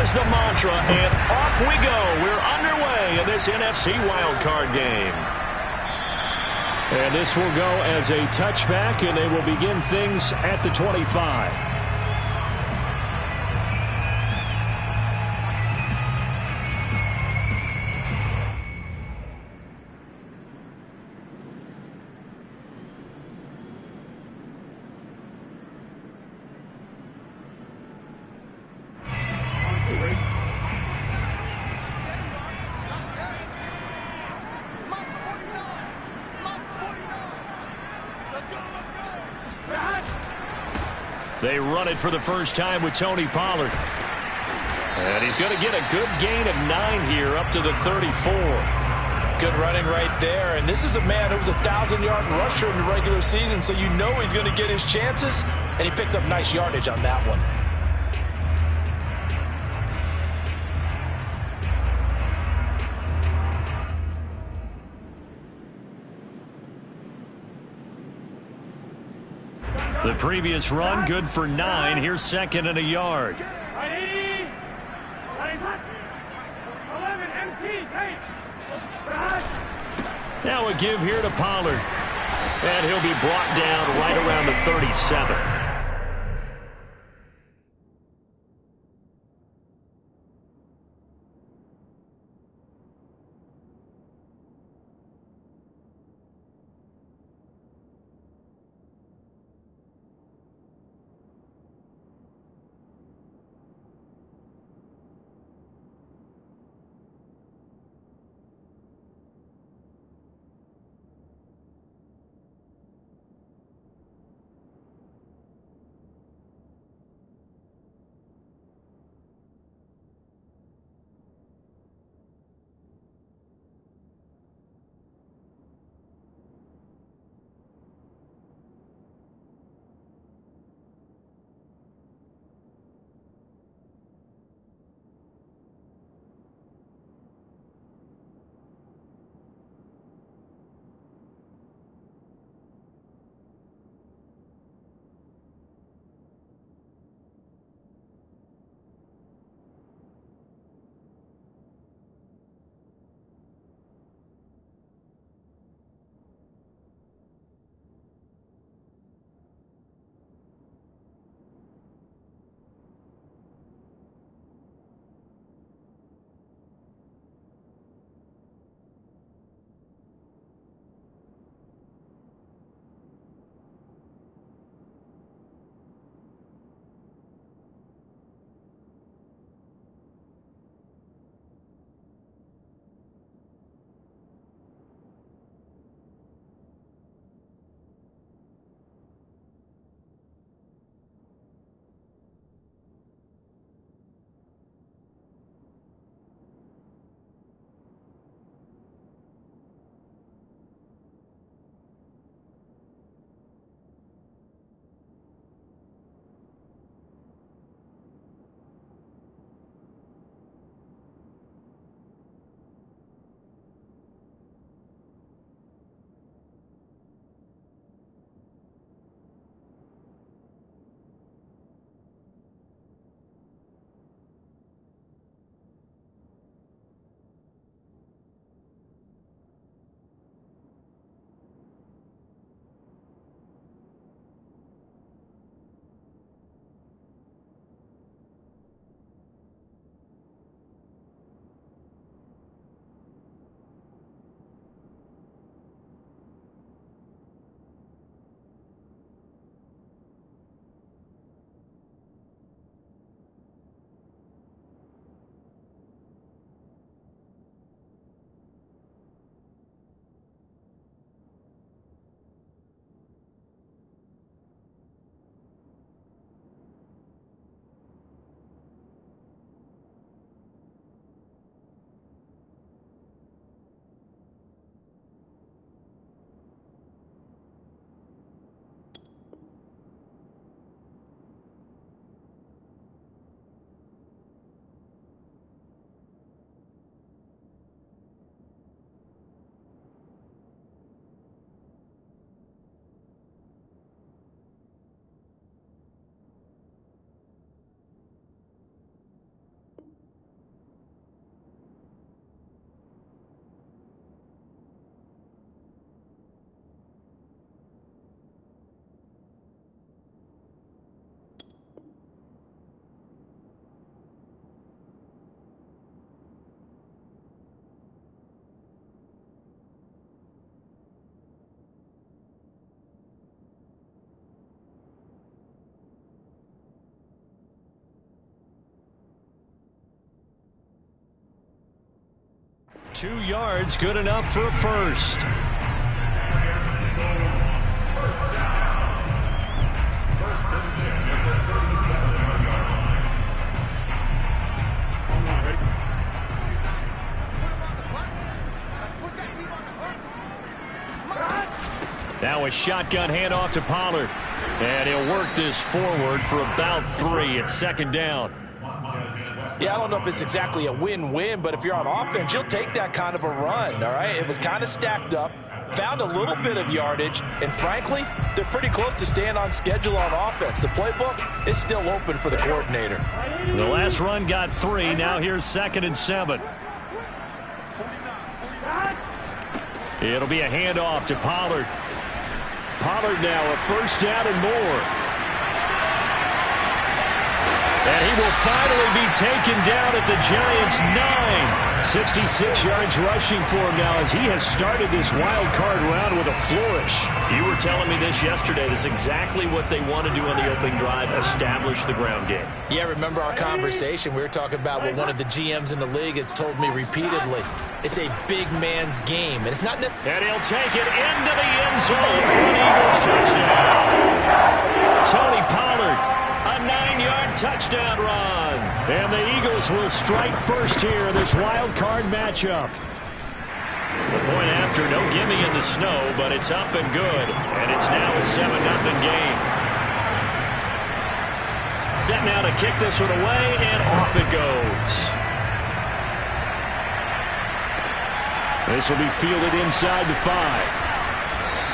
is the mantra, and off we go. We're underway in this NFC wildcard game. And this will go as a touchback, and they will begin things at the 25. They run it for the first time with Tony Pollard. And he's going to get a good gain of 9 here up to the 34. Good running right there. And this is a man who was a 1,000-yard rusher in the regular season, so you know he's going to get his chances, and he picks up nice yardage on that one. The previous run, good for 9. Here's second and a yard. Now a give here to Pollard. And he'll be brought down right around the 37. 2 yards, good enough for a first. Now a shotgun handoff to Pollard. And he'll work this forward for about 3 at second down. Yeah, I don't know if it's exactly a win-win, but if you're on offense, you'll take that kind of a run, all right? It was kind of stacked up, found a little bit of yardage, and frankly, they're pretty close to staying on schedule on offense. The playbook is still open for the coordinator. The last run got 3. Now here's 2nd and 7. It'll be a handoff to Pollard. Pollard now a first down and more. And he will finally be taken down at the Giants' 9. 66 yards rushing for him now as he has started this wild card round with a flourish. You were telling me this yesterday. This is exactly what they want to do on the opening drive, establish the ground game. Yeah, remember our conversation. We were talking about what one of the GMs in the league has told me repeatedly. It's a big man's game. And it's not... And he'll take it into the end zone for an Eagles touchdown. Tony Pollard. A 9-yard touchdown run. And the Eagles will strike first here in this wild card matchup. The point after, no gimme in the snow, but it's up and good. And it's now a 7-0 game. Set now to kick this one away, and off it goes. This will be fielded inside the 5.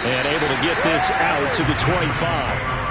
And able to get this out to the 25.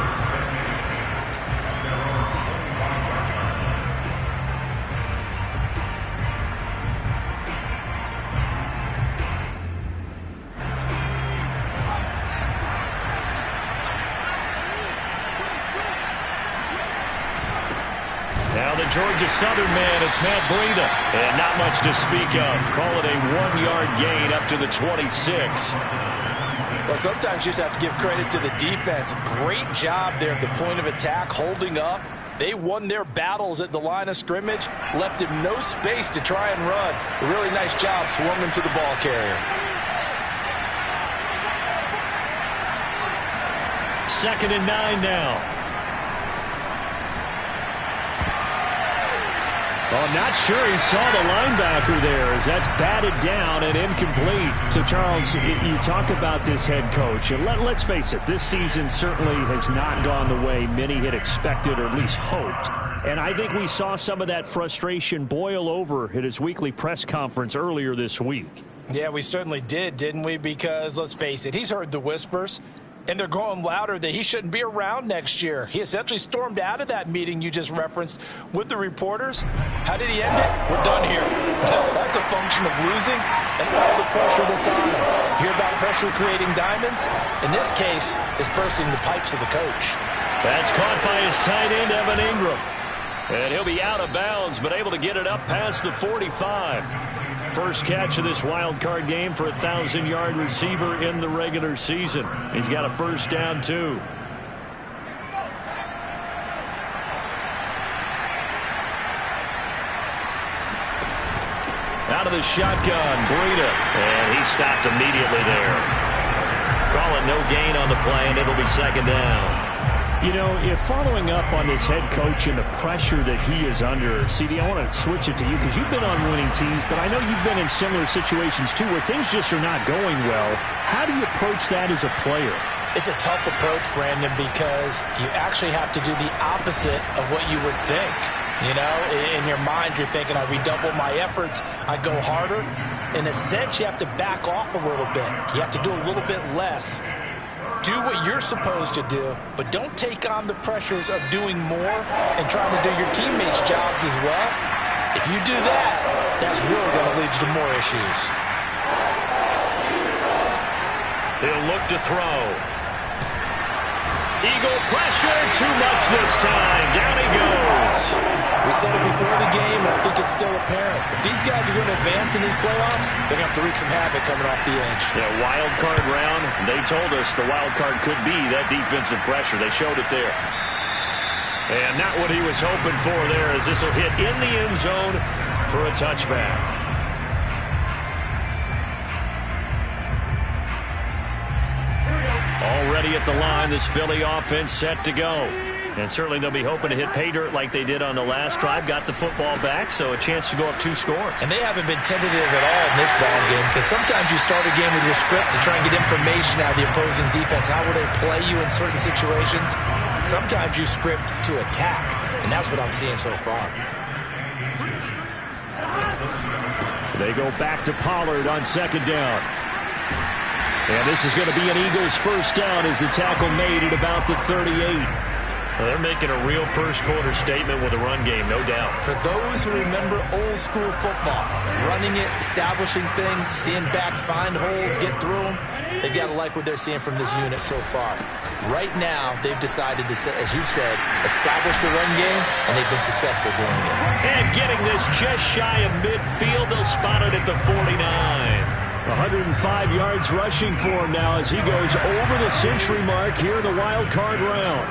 Georgia Southern man, it's Matt Breida. And not much to speak of. Call it a 1-yard gain up to the 26. Well, sometimes you just have to give credit to the defense. Great job there at the point of attack, holding up. They won their battles at the line of scrimmage, left him no space to try and run. A really nice job swarming to the ball carrier. 2nd and 9 now. Well, I'm not sure he saw the linebacker there as that's batted down and incomplete. So, Charles, you talk about this head coach. And let's face it, this season certainly has not gone the way many had expected or at least hoped. And I think we saw some of that frustration boil over at his weekly press conference earlier this week. Yeah, we certainly did, didn't we? Because, let's face it, he's heard the whispers. And they're going louder that he shouldn't be around next year. He essentially stormed out of that meeting you just referenced with the reporters. How did he end it? We're done here. That's a function of losing and all the pressure that's on him. Hear about pressure creating diamonds? In this case, it's bursting the pipes of the coach. That's caught by his tight end, Evan Ingram. And he'll be out of bounds, but able to get it up past the 45. First catch of this wild card game for a 1,000-yard receiver in the regular season. He's got a first down, too. Out of the shotgun, Breida. And he stopped immediately there. Call it no gain on the play, and it'll be 2nd down. You know, if following up on this head coach and the pressure that he is under, CD, I want to switch it to you because you've been on winning teams, but I know you've been in similar situations too where things just are not going well. How do you approach that as a player? It's a tough approach, Brandon, because you actually have to do the opposite of what you would think. You know, in your mind, you're thinking, I redouble my efforts, I go harder. In a sense, you have to back off a little bit. You have to do a little bit less. Do what you're supposed to do, but don't take on the pressures of doing more and trying to do your teammates' jobs as well. If you do that, that's really going to lead you to more issues. He'll look to throw. Eagle pressure, too much this time. Down he goes. We said it before the game, and I think it's still apparent. If these guys are going to advance in these playoffs, they're going to have to wreak some havoc coming off the edge. Yeah, wild card round. They told us the wild card could be that defensive pressure. They showed it there. And not what he was hoping for there as this will hit in the end zone for a touchback. ready at the line. This Philly offense set to go. And certainly they'll be hoping to hit pay dirt like they did on the last drive. Got the football back, so a chance to go up 2 scores. And they haven't been tentative at all in this ball game, because sometimes you start a game with your script to try and get information out of the opposing defense. How will they play you in certain situations? Sometimes you script to attack, and that's what I'm seeing so far. They go back to Pollard on 2nd down. And this is going to be an Eagles first down as the tackle made at about the 38. Well, they're making a real first-quarter statement with a run game, no doubt. For those who remember old-school football, running it, establishing things, seeing backs find holes, get through them, they've got to like what they're seeing from this unit so far. Right now, they've decided to, as you said, establish the run game, and they've been successful doing it. And getting this just shy of midfield, they'll spot it at the 49. 105 yards rushing for him now as he goes over the century mark here in the wild card round.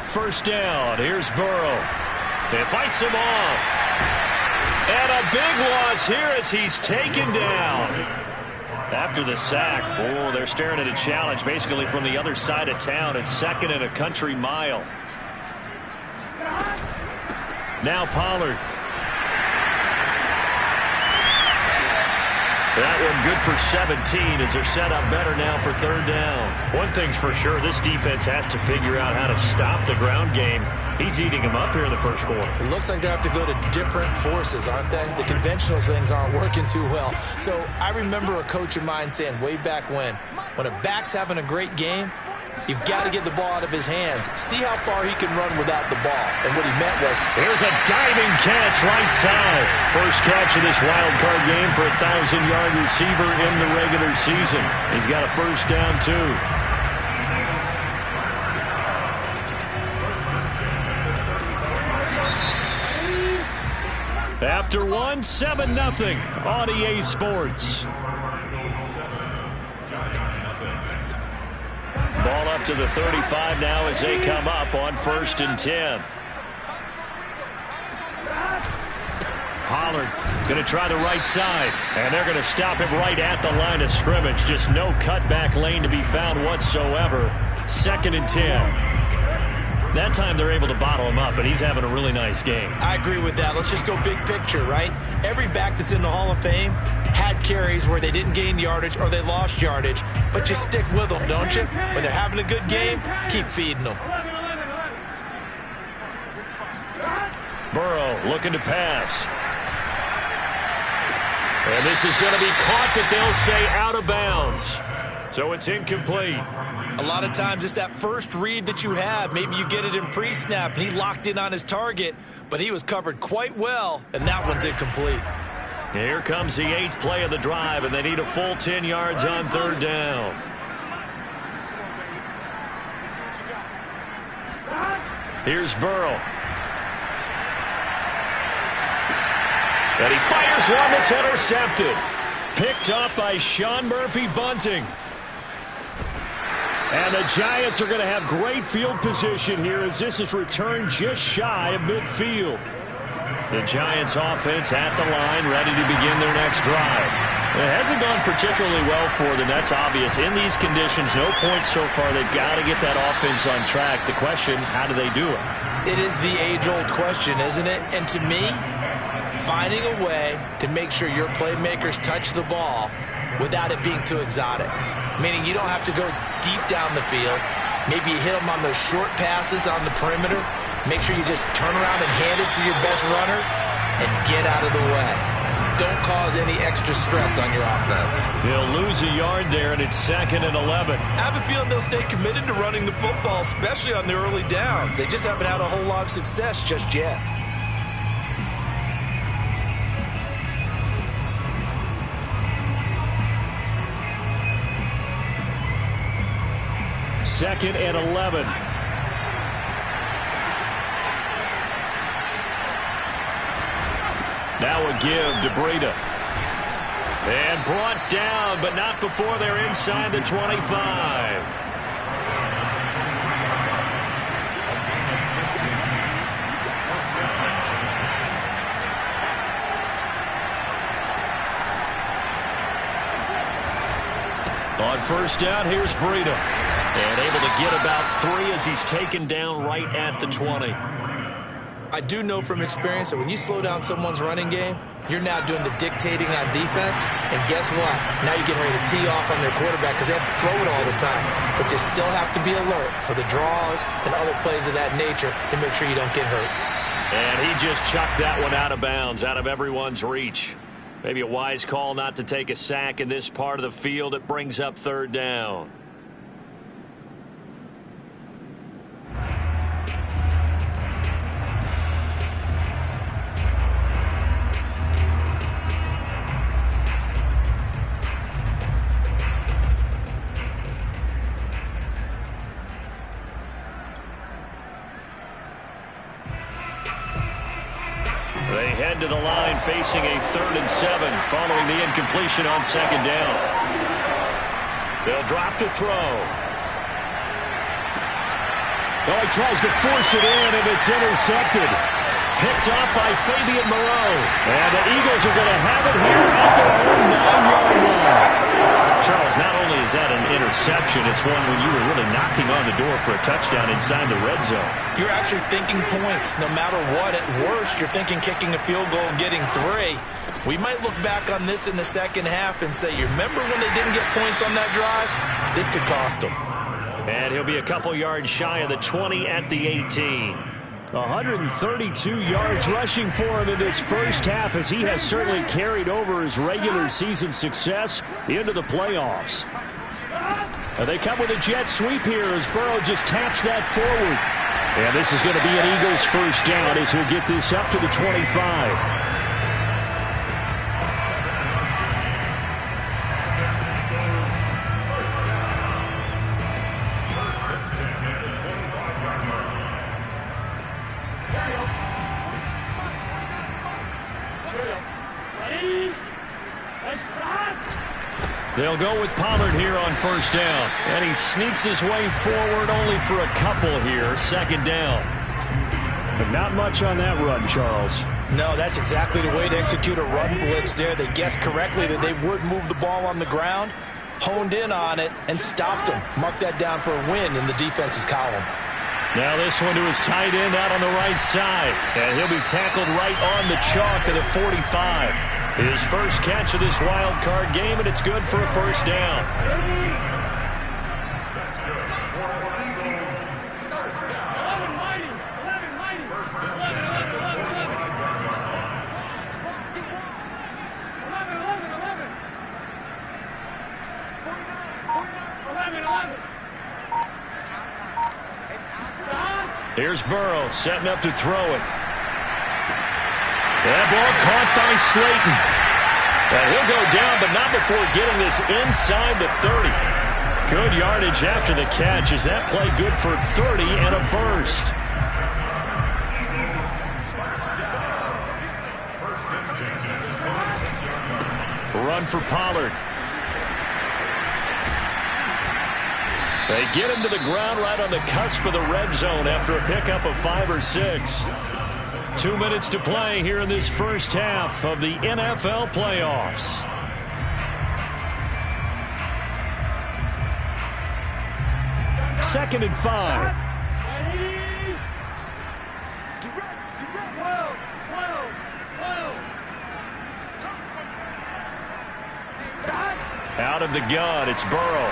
First down. Here's Burrow. He fights him off. And a big loss here as he's taken down. After the sack, oh, they're staring at a challenge basically from the other side of town. It's 2nd and a country mile. Now Pollard. That one good for 17 as they're set up better now for 3rd down. One thing's for sure, this defense has to figure out how to stop the ground game. He's eating them up here in the first quarter. It looks like they have to go to different forces, aren't they? The conventional things aren't working too well. So I remember a coach of mine saying way back when a back's having a great game, you've got to get the ball out of his hands. See how far he can run without the ball. And what he meant was, here's a diving catch right side. First catch of this wild card game for a 1,000-yard receiver in the regular season. He's got a first down, too. After 7-0 on EA Sports. Ball up to the 35 now as they come up on 1st and 10. Pollard going to try the right side, and they're going to stop him right at the line of scrimmage. Just no cutback lane to be found whatsoever. 2nd and 10. That time they're able to bottle him up, but he's having a really nice game. I agree with that. Let's just go big picture, right? Every back that's in the Hall of Fame had carries where they didn't gain yardage or they lost yardage, but you stick with them, don't you? When they're having a good game, keep feeding them. Burrow looking to pass. And this is going to be caught, but they'll say out of bounds. So it's incomplete. A lot of times it's that first read that you have. Maybe you get it in pre-snap, and he locked in on his target, but he was covered quite well, and that one's incomplete. Here comes the 8th play of the drive, and they need a full 10 yards on 3rd down. Here's Burrow. And he fires one that's intercepted. Picked up by Sean Murphy-Bunting. And the Giants are going to have great field position here as this is returned just shy of midfield. The Giants offense at the line, ready to begin their next drive. It hasn't gone particularly well for them. That's obvious. In these conditions, no points so far. They've got to get that offense on track. The question, how do they do it? It is the age-old question, isn't it? And to me, finding a way to make sure your playmakers touch the ball without it being too exotic. Meaning you don't have to go deep down the field. Maybe you hit them on those short passes on the perimeter. Make sure you just turn around and hand it to your best runner and get out of the way. Don't cause any extra stress on your offense. They'll lose a yard there, and it's 2nd and 11. I have a feeling they'll stay committed to running the football, especially on the early downs. They just haven't had a whole lot of success just yet. Second and 11. Now a give to Breida. And brought down, but not before they're inside the 25. On first down, here's Breida. And able to get about 3 as he's taken down right at the 20. I do know from experience that when you slow down someone's running game, you're now doing the dictating on defense. And guess what? Now you're getting ready to tee off on their quarterback because they have to throw it all the time. But you still have to be alert for the draws and other plays of that nature to make sure you don't get hurt. And he just chucked that one out of bounds, out of everyone's reach. Maybe a wise call not to take a sack in this part of the field. It brings up third down. They head to the line facing a 3rd and 7 following the incompletion on second down. They'll drop to throw. Oh, he tries to force it in, and it's intercepted. Picked up by Fabian Moreau. And the Eagles are going to have it here at their own 9-yard line. Charles, not only is that an interception, it's one when you were really knocking on the door for a touchdown inside the red zone. You're actually thinking points no matter what. At worst, you're thinking kicking a field goal and getting 3. We might look back on this in the second half and say, you remember when they didn't get points on that drive? This could cost them. And he'll be a couple yards shy of the 20 at the 18. 132 yards rushing for him in this first half as he has certainly carried over his regular season success into the playoffs. And they come with a jet sweep here as Burrow just taps that forward. And this is going to be an Eagles first down as he'll get this up to the 25. They'll go with Pollard here on first down. And he sneaks his way forward only for a couple here. Second down. But not much on that run, Charles. No, that's exactly the way to execute a run blitz there. They guessed correctly that they would move the ball on the ground, honed in on it, and stopped them. Mark that down for a win in the defense's column. Now this one to his tight end out on the right side. And he'll be tackled right on the chalk of the 45. His first catch of this wild card game, and it's good for a first down. Here's Burrow setting up to throw it. That ball caught by Slayton. And he'll go down, but not before getting this inside the 30. Good yardage after the catch. Is that play good for 30 and a first? Run for Pollard. They get him to the ground right on the cusp of the red zone after a pickup of 5 or 6. 2 minutes to play here in this first half of the NFL playoffs. Second and 5. Out of the gun, it's Burrow.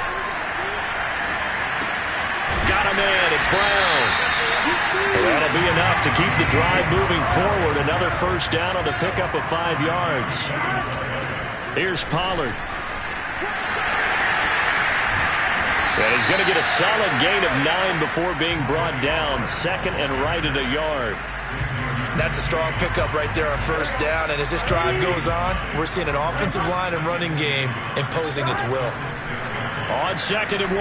Got him in, it's Brown. That'll be enough to keep the drive moving forward. Another first down on the pickup of 5 yards. Here's Pollard. And he's going to get a solid gain of 9 before being brought down. Second and right at a yard. That's a strong pickup right there on first down. And as this drive goes on, we're seeing an offensive line and running game imposing its will. On second and 1,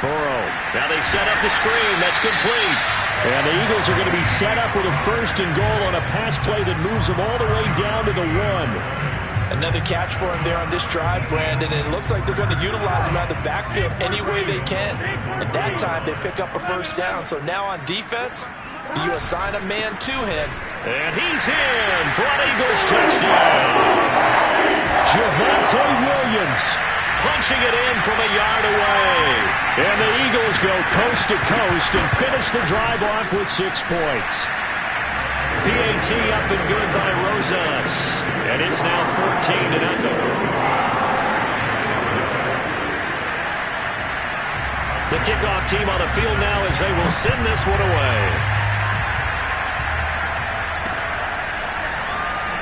Burrow. Now they set up the screen. That's complete. And the Eagles are going to be set up with a first and goal on a pass play that moves them all the way down to the 1. Another catch for him there on this drive, Brandon. And it looks like they're going to utilize him out of the backfield any way they can. At that time, they pick up a first down. So now on defense, do you assign a man to him? And he's in for an Eagles touchdown. Javonte Williams. Punt punching it in from a yard away. And the Eagles go coast to coast and finish the drive off with 6 points. PAT up and good by Rosas. And it's now 14-0. The kickoff team on the field now as they will send this one away.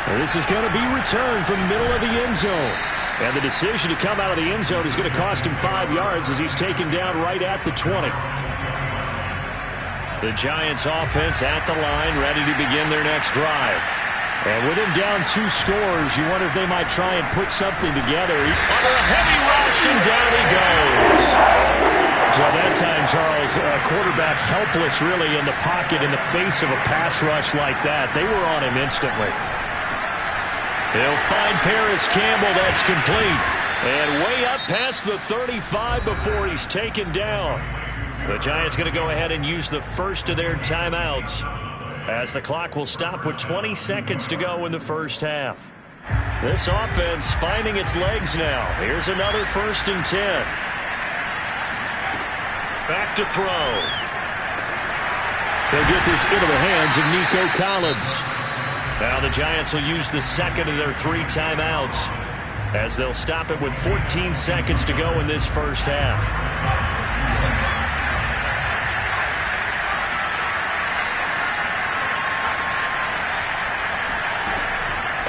And this is going to be returned from the middle of the end zone. And the decision to come out of the end zone is going to cost him 5 yards as he's taken down right at the 20. The Giants offense at the line, ready to begin their next drive. And with him down 2 scores, you wonder if they might try and put something together. Under a heavy rush, and down he goes. So that time, Charles, quarterback helpless really in the pocket in the face of a pass rush like that. They were on him instantly. He'll find Paris Campbell. That's complete. And way up past the 35 before he's taken down. The Giants going to go ahead and use the first of their timeouts as the clock will stop with 20 seconds to go in the first half. This offense finding its legs now. Here's another 1st and 10. Back to throw. They'll get this into the hands of Nico Collins. Now the Giants will use the second of their 3 timeouts as they'll stop it with 14 seconds to go in this first half.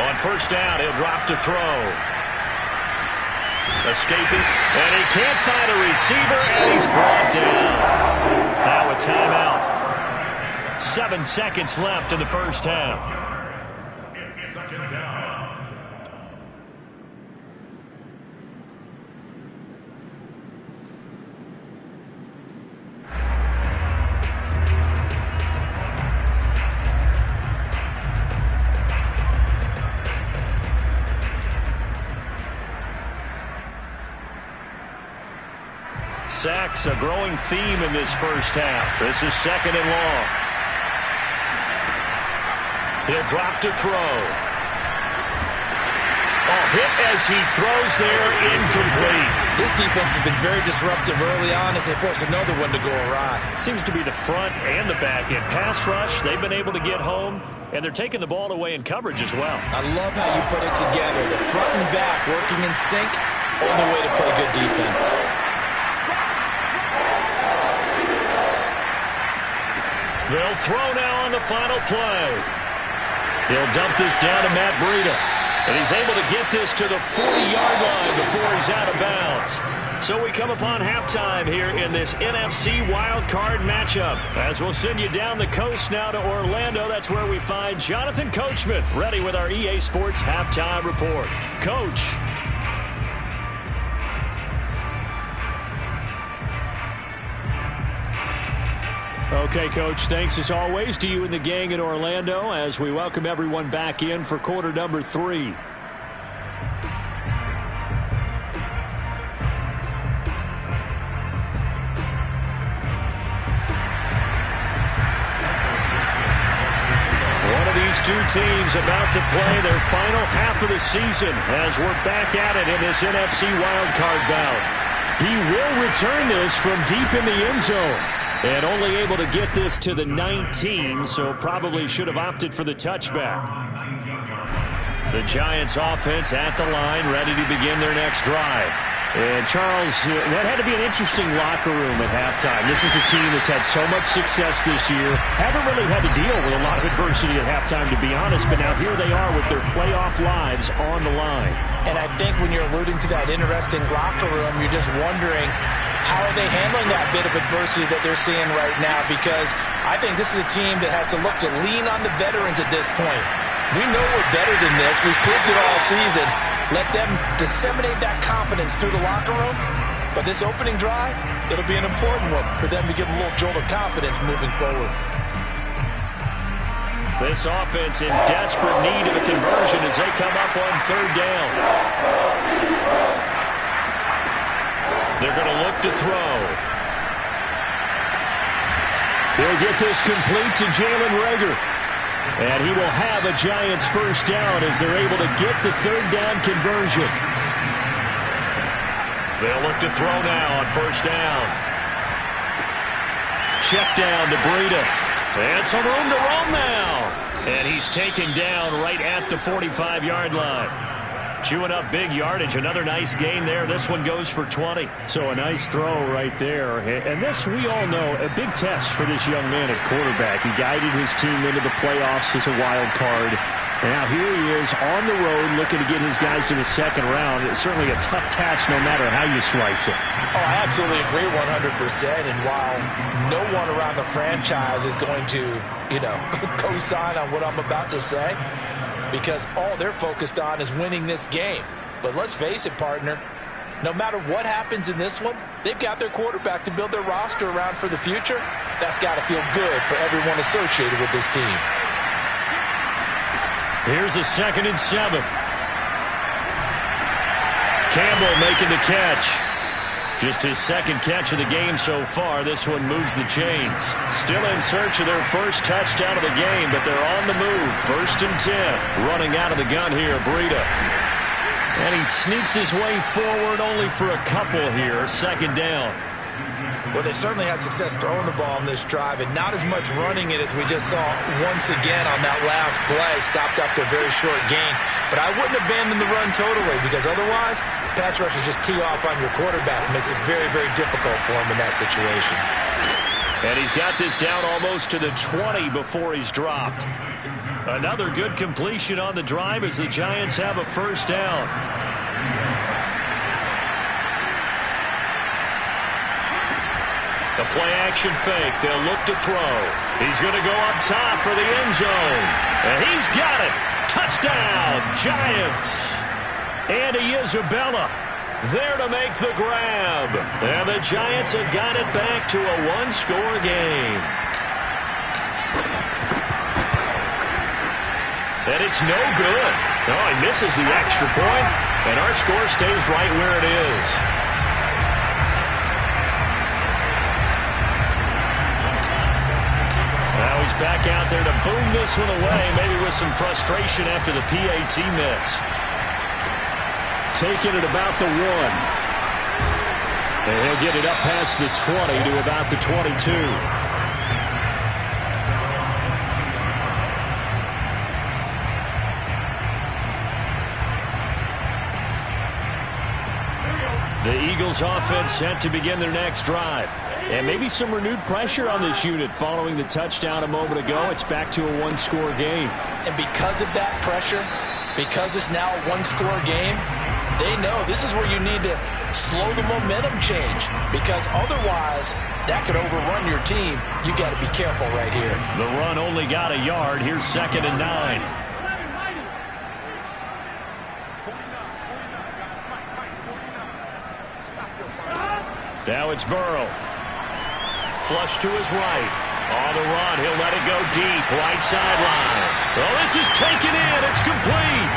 On first down, he'll drop to throw. Escaping, and he can't find a receiver, and he's brought down. Now a timeout. 7 seconds left in the first half. Sacks, a growing theme in this first half. This is 2nd and long. He'll drop to throw. Hit as he throws there, incomplete. This defense has been very disruptive early on as they force another one to go awry. It seems to be the front and the back end. Pass rush, they've been able to get home, and they're taking the ball away in coverage as well. I love how you put it together. The front and back working in sync, only way to play good defense. They'll throw now on the final play. He'll dump this down to Matt Breida. And he's able to get this to the 40-yard line before he's out of bounds. So we come upon halftime here in this NFC wildcard matchup. As we'll send you down the coast now to Orlando. That's where we find Jonathan Coachman ready with our EA Sports halftime report. Coach. Okay, Coach, thanks as always to you and the gang in Orlando as we welcome everyone back in for quarter number 3. One of these 2 teams about to play their final half of the season as we're back at it in this NFC wildcard bout. He will return this from deep in the end zone. And only able to get this to the 19, so probably should have opted for the touchback. The Giants offense at the line, ready to begin their next drive. And, Charles, that had to be an interesting locker room at halftime. This is a team that's had so much success this year. Haven't really had to deal with a lot of adversity at halftime, to be honest, but now here they are with their playoff lives on the line. And I think when you're alluding to that interesting locker room, you're just wondering, how are they handling that bit of adversity that they're seeing right now? Because I think this is a team that has to look to lean on the veterans at this point. We know we're better than this. We've proved it all season. Let them disseminate that confidence through the locker room. But this opening drive, it'll be an important one for them to give them a little jolt of confidence moving forward. This offense in desperate need of a conversion as they come up on 3rd down. They're going to look to throw. He'll get this complete to Jalen Reagor. And he will have a Giants first down as they're able to get the 3rd down conversion. They'll look to throw now on first down. Check down to Breida. And some room to roam now. And he's taken down right at the 45-yard line. Chewing up big yardage. Another nice gain there. This one goes for 20. So a nice throw right there. And this, we all know, a big test for this young man at quarterback. He guided his team into the playoffs as a wild card. And now here he is on the road looking to get his guys to the second round. It's certainly a tough task no matter how you slice it. Oh, I absolutely agree 100%. And while no one around the franchise is going to, co-sign on what I'm about to say, because all they're focused on is winning this game. But let's face it, partner, no matter what happens in this one, they've got their quarterback to build their roster around for the future. That's got to feel good for everyone associated with this team. Here's a 2nd and 7. Campbell making the catch. Just his second catch of the game so far. This one moves the chains. Still in search of their first touchdown of the game, but they're on the move. 1st and 10. Running out of the gun here, Breida. And he sneaks his way forward only for a couple here. 2nd down. Well, they certainly had success throwing the ball on this drive, and not as much running it as we just saw once again on that last play. Stopped after a very short gain. But I wouldn't abandon the run totally, because otherwise, pass rushers just tee off on your quarterback. It makes it very, very difficult for him in that situation. And he's got this down almost to the 20 before he's dropped. Another good completion on the drive as the Giants have a first down. The play-action fake. They'll look to throw. He's going to go up top for the end zone. And he's got it. Touchdown, Giants. Andy Isabella there to make the grab. And the Giants have got it back to a one-score game. And it's no good. Oh, he misses the extra point. And our score stays right where it is. Now he's back out there to boom this one away, maybe with some frustration after the PAT miss. Taking it about the 1. And he'll get it up past the 20 to about the 22. The Eagles offense set to begin their next drive. And maybe some renewed pressure on this unit following the touchdown a moment ago. It's back to a one-score game. And because of that pressure, because it's now a one-score game, they know this is where you need to slow the momentum change. Because otherwise, that could overrun your team. You got to be careful right here. The run only got a yard. Here's 2nd and 9. Now it's Burrow. Flush to his right. On the run, he'll let it go deep. Right sideline. Oh, this is taken in. It's complete.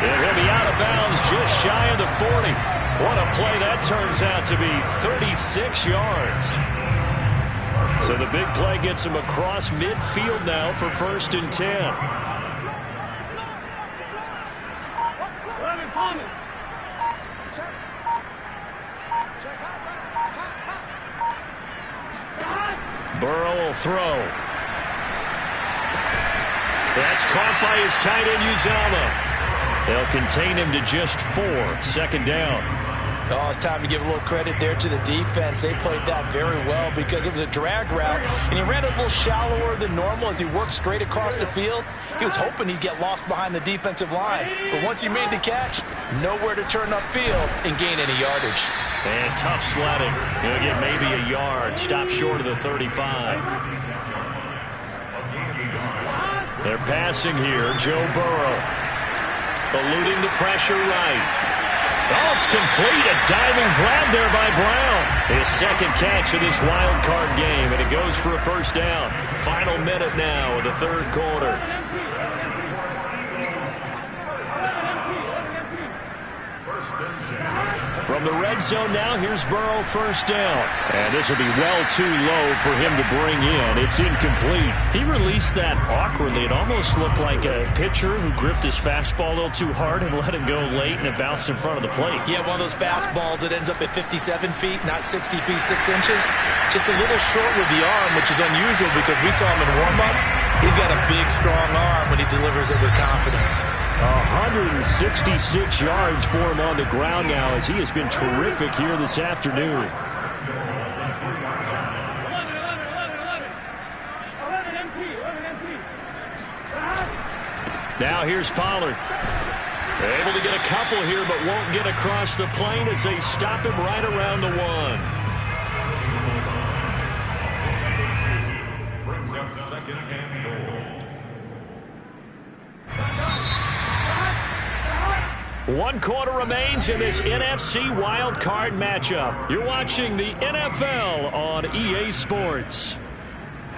And he'll be out of bounds just shy of the 40. What a play that turns out to be. 36 yards. So the big play gets him across midfield now for 1st and 10. Burrow will throw. That's caught by his tight end, Uzomah. They'll contain him to just 4. 2nd down. Oh, it's time to give a little credit there to the defense. They played that very well because it was a drag route, and he ran a little shallower than normal as he worked straight across the field. He was hoping he'd get lost behind the defensive line, but once he made the catch, nowhere to turn upfield and gain any yardage. And tough sledding. He'll get maybe a yard. Stop short of the 35. They're passing here. Joe Burrow. Eluding the pressure right. Oh, it's complete. A diving grab there by Brown. His second catch of this wild card game, and it goes for a first down. Final minute now of the third quarter. From the red zone now, here's Burrow, first down. And this will be well too low for him to bring in. It's incomplete. He released that awkwardly. It almost looked like a pitcher who gripped his fastball a little too hard and let it go late, and it bounced in front of the plate. Yeah, one of those fastballs that ends up at 57 feet, not 60 feet, 6 inches. Just a little short with the arm, which is unusual because we saw him in warm-ups. He's got a big, strong arm when he delivers it with confidence. 166 yards for him on the ground now as he has been terrific here this afternoon. Now here's Pollard. Able to get a couple here, but won't get across the plane as they stop him right around the 1. Brings up second and goal. 1 quarter remains in this NFC wild card matchup. You're watching the NFL on EA Sports.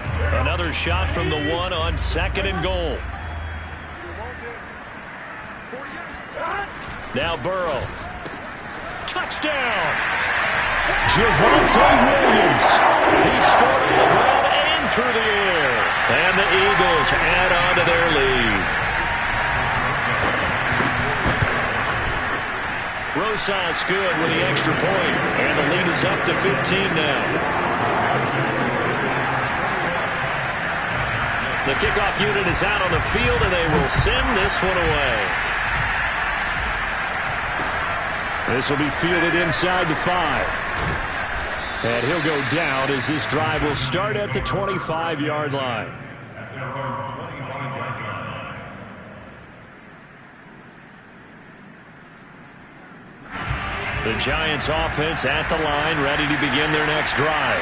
Another shot from the 1 on second and goal. Now Burrow. Touchdown! Javonte Williams. He scored on the ground and through the air. And the Eagles add on to their lead. Rosas good with the extra point, and the lead is up to 15 now. The kickoff unit is out on the field, and they will send this one away. This will be fielded inside the 5. And he'll go down as this drive will start at the 25-yard line. The Giants offense at the line, ready to begin their next drive.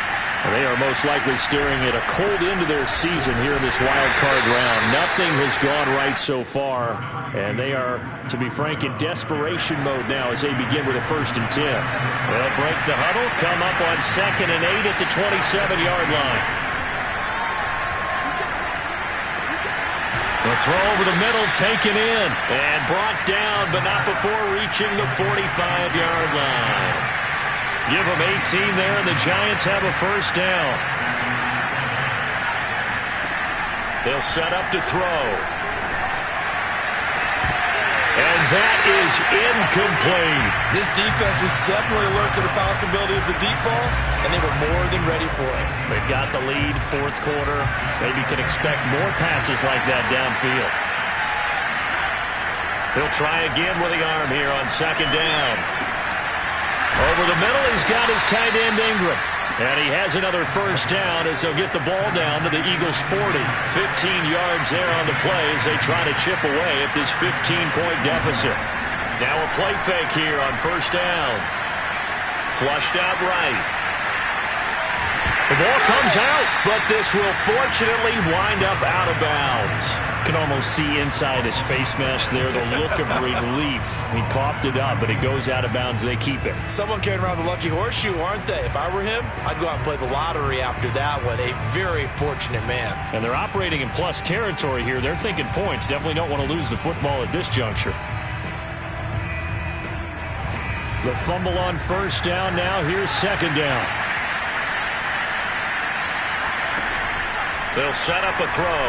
They are most likely staring at a cold end to their season here in this wild card round. Nothing has gone right so far, and they are, to be frank, in desperation mode now as they begin with a 1st and 10. They'll break the huddle, come up on 2nd and 8 at the 27-yard line. The throw over the middle, taken in, and brought down, but not before reaching the 45-yard line. Give them 18 there, and the Giants have a 1st down. They'll set up to throw. And that is incomplete. This defense was definitely alert to the possibility of the deep ball, and they were more than ready for it. They've got the lead, 4th quarter. Maybe can expect more passes like that downfield. He'll try again with the arm here on 2nd down. Over the middle, he's got his tight end Ingram. And he has another 1st down as they'll get the ball down to the Eagles' 40. 15 yards there on the play as they try to chip away at this 15-point deficit. Now a play fake here on 1st down. Flushed out right. The ball comes out, but this will fortunately wind up out of bounds. You can almost see inside his face mask there the look of relief. He coughed it up, but it goes out of bounds. They keep it. Someone carrying around the lucky horseshoe, aren't they? If I were him, I'd go out and play the lottery after that one. A very fortunate man. And they're operating in plus territory here. They're thinking points. Definitely don't want to lose the football at this juncture. The fumble on 1st down now. Here's 2nd down. They'll set up a throw.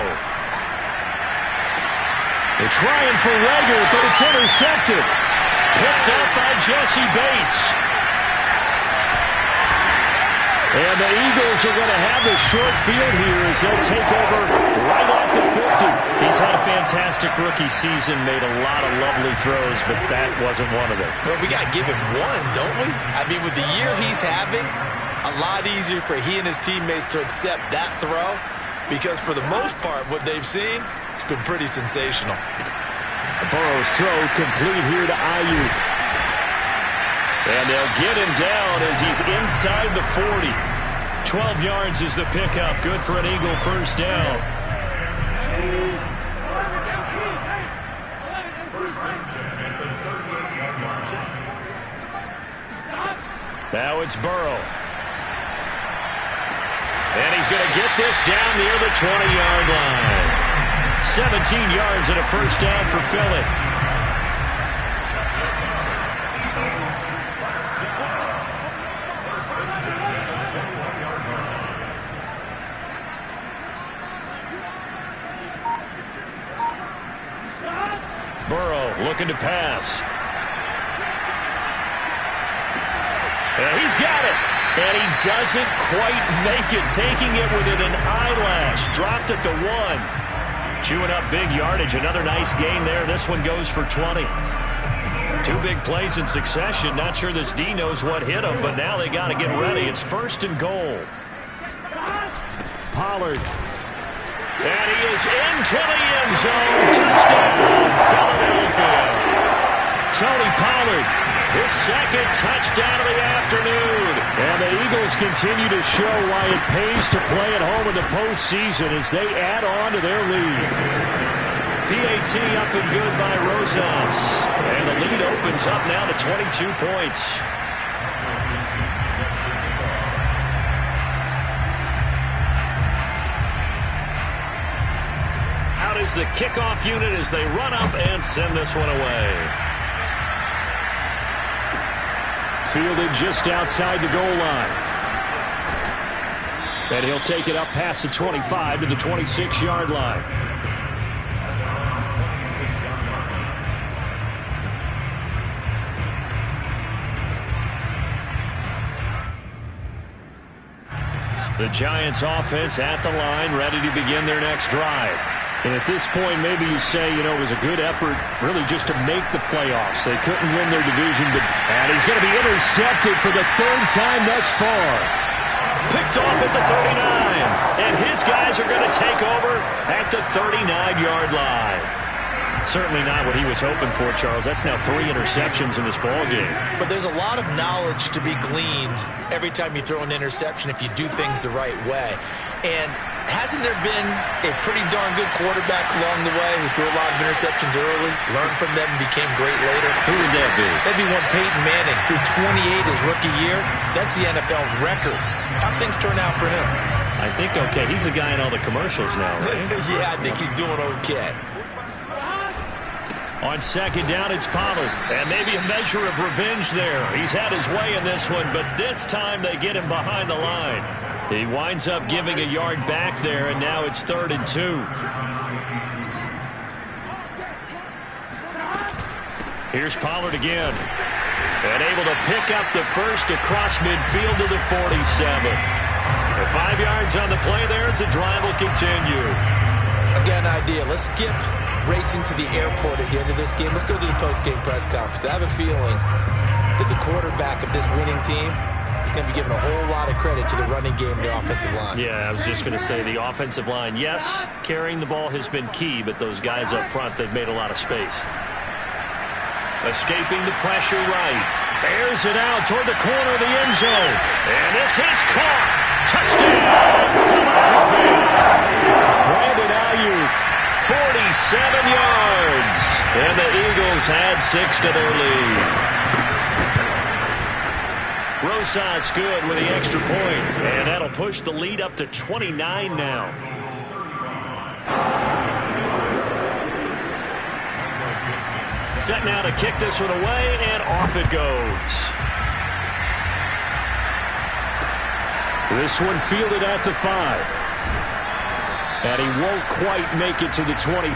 They're trying for Reagor, but it's intercepted. Picked up by Jesse Bates. And the Eagles are going to have the short field here as they'll take over right at the 50. He's had a fantastic rookie season, made a lot of lovely throws, but that wasn't one of them. Well, we got to give him one, don't we? I mean, with the year he's having, a lot easier for he and his teammates to accept that throw. Because for the most part, what they've seen, it's been pretty sensational. Burrow's throw complete here to Ayuk. And they'll get him down as he's inside the 40. 12 yards is the pickup. Good for an Eagle 1st down. Now it's Burrow. And he's going to get this down near the 20-yard line. 17 yards and a 1st down for Philly. looking to pass. And he's got it. And he doesn't quite make it, taking it within an eyelash. Dropped at the 1. Chewing up big yardage. Another nice gain there. This one goes for 20. 2 big plays in succession. Not sure this D knows what hit him, but now they got to get ready. It's 1st and goal. Pollard. And he is into the end zone. Touchdown, Philadelphia. Tony Pollard, his 2nd touchdown of the afternoon. And the Eagles continue to show why it pays to play at home in the postseason as they add on to their lead. PAT up and good by Rosas. And the lead opens up now to 22 points. Out is the kickoff unit as they run up and send this one away. Fielded just outside the goal line. And he'll take it up past the 25 to the 26-yard line. The Giants offense at the line, ready to begin their next drive. And at this point, maybe you say, you know, it was a good effort really just to make the playoffs. They couldn't win their division, but and he's going to be intercepted for the 3rd time thus far. Picked off at the 39, and his guys are going to take over at the 39-yard line. Certainly not what he was hoping for, Charles. That's now 3 interceptions in this ball game. But there's a lot of knowledge to be gleaned every time you throw an interception if you do things the right way. And hasn't there been a pretty darn good quarterback along the way who threw a lot of interceptions early, learned from them, and became great later? Who would that be? That'd be one Peyton Manning. Threw 28 his rookie year. That's the NFL record. How'd things turn out for him? I think okay. He's the guy in all the commercials now, right? Yeah, I think he's doing okay. On 2nd down, it's Pollard. And maybe a measure of revenge there. He's had his way in this one, but this time they get him behind the line. He winds up giving a yard back there, and now it's 3rd and 2. Here's Pollard again. And able to pick up the first across midfield to the 47. 5 yards on the play there. It's a drive will continue. I've got an idea. Let's skip racing to the airport at the end of this game. Let's go to the post-game press conference. I have a feeling that the quarterback of this winning team is going to be given a whole lot of credit to the running game and the offensive line. Yeah, I was just going to say the offensive line, yes, carrying the ball has been key, but those guys up front, they've made a lot of space. Escaping the pressure right. Airs it out toward the corner of the end zone. And this is caught. Touchdown, Philadelphia. Brandon Ayuk, 47 yards. And the Eagles add 6 to their lead. Rosas good with the extra point. And that'll push the lead up to 29 now. Set now to kick this one away, and off it goes. This one fielded at the 5. And he won't quite make it to the 25.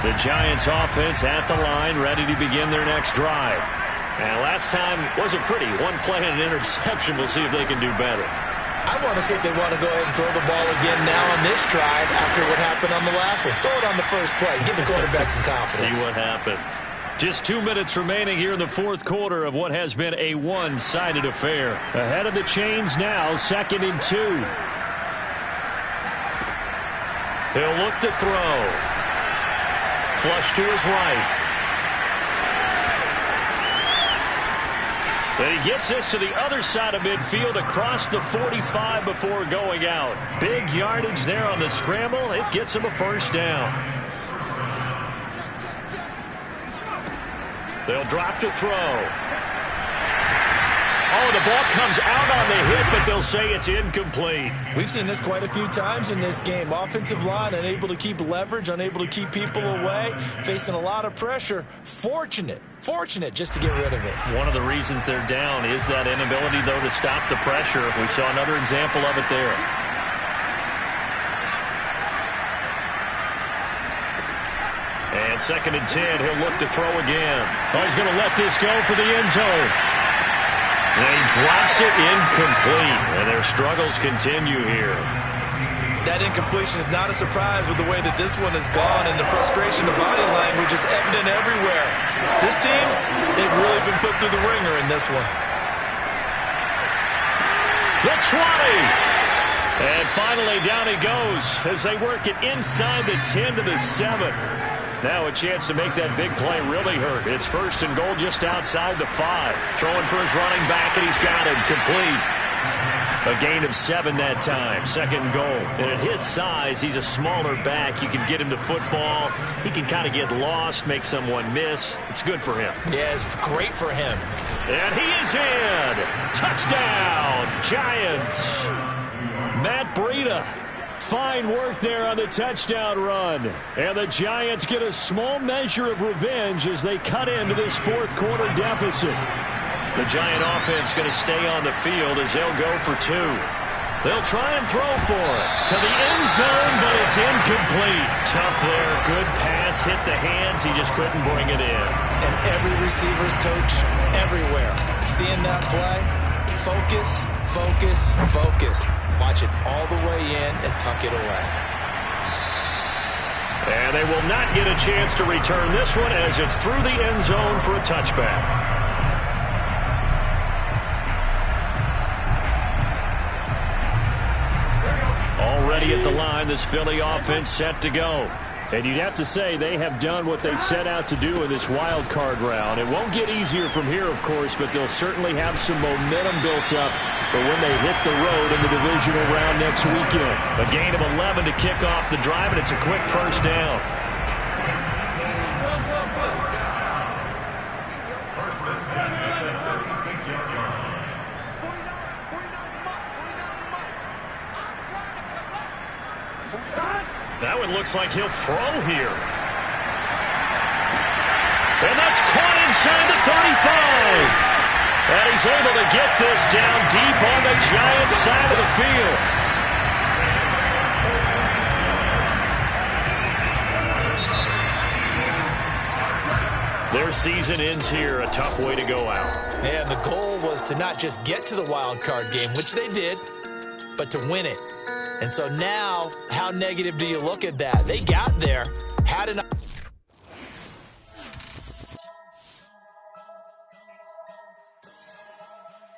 The Giants offense at the line, ready to begin their next drive. And last time wasn't pretty. One play and an interception. We'll see if they can do better. I want to see if they want to go ahead and throw the ball again now on this drive after what happened on the last one. Throw it on the first play. Give the quarterback some confidence. See what happens. Just 2 minutes remaining here in the 4th quarter of what has been a one-sided affair. Ahead of the chains now, 2nd and 2. He'll look to throw. Flush to his right. Then he gets this to the other side of midfield across the 45 before going out. Big yardage there on the scramble. It gets him a first down. They'll drop to throw. Oh, the ball comes out on the hit, but they'll say it's incomplete. We've seen this quite a few times in this game. Offensive line unable to keep leverage, unable to keep people away, facing a lot of pressure. Fortunate just to get rid of it. One of the reasons they're down is that inability, though, to stop the pressure. We saw another example of it there. And 2nd and 10, he'll look to throw again. Oh, he's going to let this go for the end zone. And he drops it incomplete, and their struggles continue here. That incompletion is not a surprise with the way that this one has gone, and the frustration of body language is evident everywhere. This team, they've really been put through the ringer in this one. The 20. And finally, down he goes as they work it inside the 10 to the 7. Now a chance to make that big play really hurt. It's 1st and goal just outside the 5. Throwing for his running back, and he's got it complete. A gain of 7 that time. 2nd goal. And at his size, he's a smaller back. You can get him to football. He can kind of get lost, make someone miss. It's good for him. Yeah, it's great for him. And he is in. Touchdown, Giants. Matt Breida. Fine work there on the touchdown run. And the Giants get a small measure of revenge as they cut into this 4th quarter deficit. The Giant offense going to stay on the field as they'll go for 2. They'll try and throw for it to the end zone, but it's incomplete. Tough there. Good pass. Hit the hands. He just couldn't bring it in. And every receiver's coach everywhere. Seeing that play, focus, focus, focus. Watch it all the way in and tuck it away. And they will not get a chance to return this one as it's through the end zone for a touchback. Already at the line, this Philly offense set to go. And you'd have to say they have done what they set out to do in this wild card round. It won't get easier from here, of course, but they'll certainly have some momentum built up for when they hit the road in the divisional round next weekend. A gain of 11 to kick off the drive, and it's a quick 1st down. That one looks like he'll throw here. And that's caught inside the 35. And he's able to get this down deep on the Giants side of the field. Their season ends here. A tough way to go out. Yeah, the goal was to not just get to the wild card game, which they did, but to win it. And so now, how negative do you look at that? They got there, had enough.